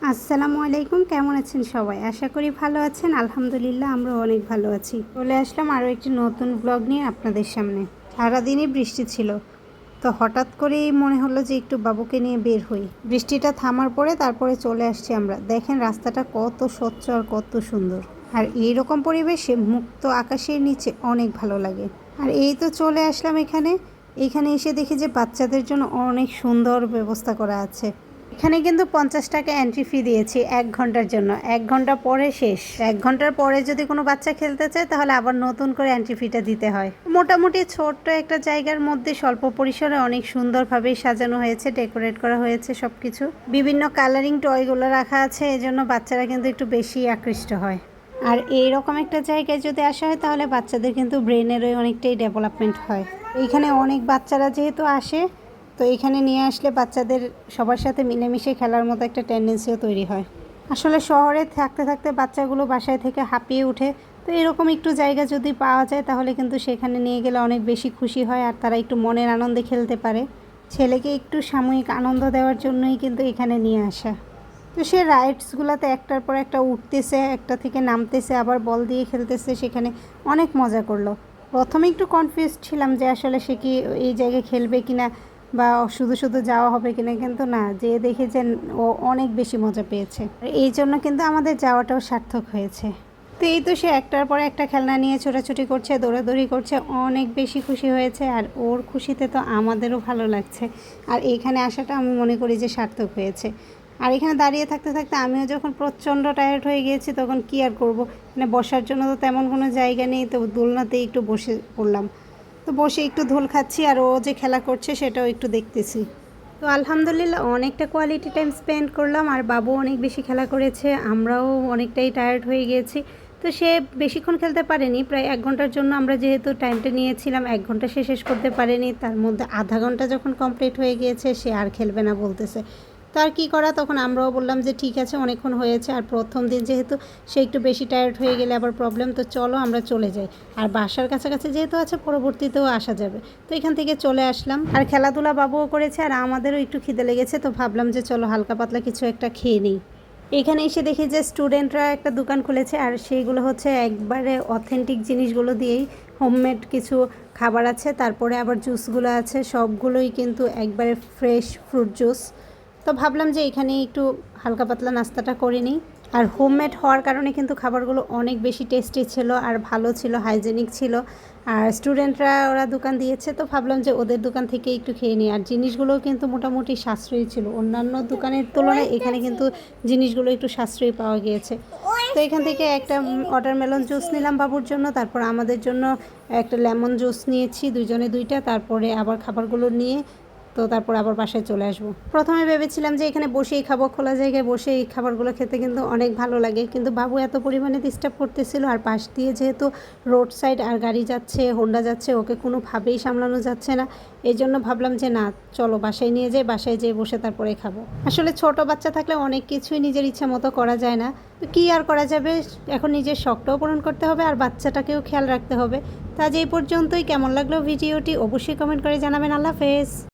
আসসালামু আলাইকুম, কেমন আছেন সবাই? আশা করি ভালো আছেন। আলহামদুলিল্লাহ আমরাও অনেক ভালো আছি। চলে আসলাম আরও একটি নতুন ব্লগ নিয়ে আপনাদের সামনে। সারাদিনই বৃষ্টি ছিল, তো হঠাৎ করেই মনে হলো যে একটু বাবুকে নিয়ে বের হই। বৃষ্টিটা থামার পরে তারপরে চলে আসছি আমরা। দেখেন রাস্তাটা কত স্বচ্ছ আর কত সুন্দর। আর এইরকম পরিবেশে মুক্ত আকাশের নিচে অনেক ভালো লাগে। আর এই তো চলে আসলাম এখানে এসে দেখি যে বাচ্চাদের জন্য অনেক সুন্দর ব্যবস্থা করা আছে। এখানে কিন্তু 50 টাকা এন্ট্রি ফি দিয়েছি 1 ঘন্টার জন্য। 1 ঘন্টা পরে শেষ। 1 ঘন্টার পরে যদি কোনো বাচ্চা খেলতে চায় তাহলে আবার নতুন করে এন্ট্রি ফিটা দিতে হয়। মোটামুটি ছোট্ট একটা জায়গার মধ্যে স্বল্প পরিসরে অনেক সুন্দরভাবেই সাজানো হয়েছে, ডেকোরেট করা হয়েছে সবকিছু। বিভিন্ন কালারিং টয়গুলো রাখা আছে, এজন্য বাচ্চারা কিন্তু একটু বেশি আকৃষ্ট হয়। আর এইরকম একটা জায়গায় যদি আসা হয় তাহলে বাচ্চাদের কিন্তু ব্রেনেরও অনেকটাই ডেভেলপমেন্ট হয়। এইখানে অনেক বাচ্চারা যেহেতু আসে, তো এখানে নিয়ে আসলে বাচ্চাদের সবার সাথে মিলেমিশে খেলার মতো একটা টেন্ডেন্সিও তৈরি হয়। আসলে শহরে থাকতে থাকতে বাচ্চাগুলো বাসায় থেকে হাঁপিয়ে ওঠে, তো এরকম একটু জায়গা যদি পাওয়া যায় তাহলে কিন্তু সেখানে নিয়ে গেলে অনেক বেশি খুশি হয় আর তারা একটু মনের আনন্দে খেলতে পারে। ছেলেকে একটু সাময়িক আনন্দ দেওয়ার জন্যই কিন্তু এখানে নিয়ে আসা। তো সে রাইডসগুলোতে একটার পর একটা উঠতেছে, একটা থেকে নামতেছে, আবার বল দিয়ে খেলতেছে, সেখানে অনেক মজা করলো। প্রথমে একটু কনফিউজ ছিলাম যে আসলে সে কি এই জায়গায় খেলবে কিনা বা শুধু শুধু যাওয়া হবে কিনা, কিন্তু না, যে দেখেছেন ও অনেক বেশি মজা পেয়েছে। এই জন্য কিন্তু আমাদের যাওয়াটাও সার্থক হয়েছে। তো এই তো সে একটার পর একটা খেলনা নিয়ে ছোটাছুটি করছে, দৌড়াদৌড়ি করছে, অনেক বেশি খুশি হয়েছে। আর ওর খুশিতে তো আমাদেরও ভালো লাগছে। আর এইখানে আসাটা আমি মনে করি যে সার্থক হয়েছে। আর এখানে দাঁড়িয়ে থাকতে থাকতে আমিও যখন প্রচণ্ড টায়ার্ড হয়ে গিয়েছি তখন কী আর করবো, মানে বসার জন্য তো তেমন কোনো জায়গা নেই, তো দোলনাতেই একটু বসে পড়লাম। তো বসে একটু ধোল খাচ্ছি আর ও যে খেলা করছে সেটাও একটু দেখতেছি। তো আলহামদুলিল্লাহ অনেকটা কোয়ালিটি টাইম স্পেন্ড করলাম আর বাবু অনেক বেশি খেলা করেছে, আমরাও অনেকটাই টায়ার্ড হয়ে গিয়েছি। তো সে বেশিক্ষণ খেলতে পারেনি, প্রায় 1 ঘন্টার জন্য আমরা যেহেতু টাইমটা নিয়েছিলাম, 1 ঘন্টা সে শেষ করতে পারেনি। তার মধ্যে আধা ঘন্টা যখন কমপ্লিট হয়ে গিয়েছে সে আর খেলবে না বলতেছে। তো আর কী করা, তখন আমরাও বললাম যে ঠিক আছে, অনেকক্ষণ হয়েছে আর প্রথম দিন যেহেতু সে একটু বেশি টায়ার্ড হয়ে গেলে আবার প্রবলেম, তো চলো আমরা চলে যাই। আর বাসার কাছাকাছি যেহেতু আছে পরবর্তীতেও আসা যাবে, তো এখান থেকে চলে আসলাম। আর খেলাধুলা বাবুও করেছে আর আমাদেরও একটু খিদে লেগেছে, তো ভাবলাম যে চলো হালকা পাতলা কিছু একটা খেয়ে নিই। এখানে এসে দেখি যে স্টুডেন্টরা একটা দোকান খুলেছে আর সেইগুলো হচ্ছে একবারে অথেন্টিক জিনিসগুলো দিয়েই হোমমেড কিছু খাবার আছে, তারপরে আবার জুসগুলো আছে, সবগুলোই কিন্তু একবারে ফ্রেশ ফ্রুট জুস। তো ভাবলাম যে এখানে একটু হালকা পাতলা নাস্তাটা করে নিই। আর হোমমেড হওয়ার কারণে কিন্তু খাবারগুলো অনেক বেশি টেস্টি ছিল আর ভালো ছিল, হাইজেনিক ছিল। আর স্টুডেন্টরা ওরা দোকান দিয়েছে, তো ভাবলাম যে ওদের দোকান থেকে একটু খেয়ে নিই। আর জিনিসগুলোও কিন্তু মোটামুটি সাশ্রয়ী ছিল, অন্যান্য দোকানের তুলনায় এখানে কিন্তু জিনিসগুলো একটু সাশ্রয়ী পাওয়া গিয়েছে। তো এখান থেকে একটা ওয়াটারমেলন জুস নিলাম বাবুর জন্য, তারপর আমাদের জন্য একটা লেমন জুস নিয়েছি, দুইজনে দুইটা, তারপরে আবার খাবারগুলো নিয়ে তো তারপর আবার বাসায় চলে আসবো। প্রথমে ভেবেছিলাম যে এখানে বসেই খাবো, খোলা জায়গায় বসে এই খাবারগুলো খেতে কিন্তু অনেক ভালো লাগে, কিন্তু বাবু এত পরিমাণে ডিস্টার্ব করতেছিল। আর পাশ দিয়ে যেহেতু রোড সাইড আর গাড়ি যাচ্ছে, হোন্ডা যাচ্ছে, ওকে কোনোভাবেই সামলানো যাচ্ছে না। এই জন্য ভাবলাম যে না, চলো বাসায় নিয়ে যাই, বাসায় যেয়ে বসে তারপরে খাবো। আসলে ছোট বাচ্চা থাকলে অনেক কিছুই নিজের ইচ্ছা মতো করা যায় না, তো কী আর করা যাবে, এখন নিজের শখটাও পূরণ করতে হবে আর বাচ্চাটাকেও খেয়াল রাখতে হবে। তা আজ এই পর্যন্তই। কেমন লাগলো ভিডিওটি অবশ্যই কমেন্ট করে জানাবেন। আল্লাহ হাফেজ।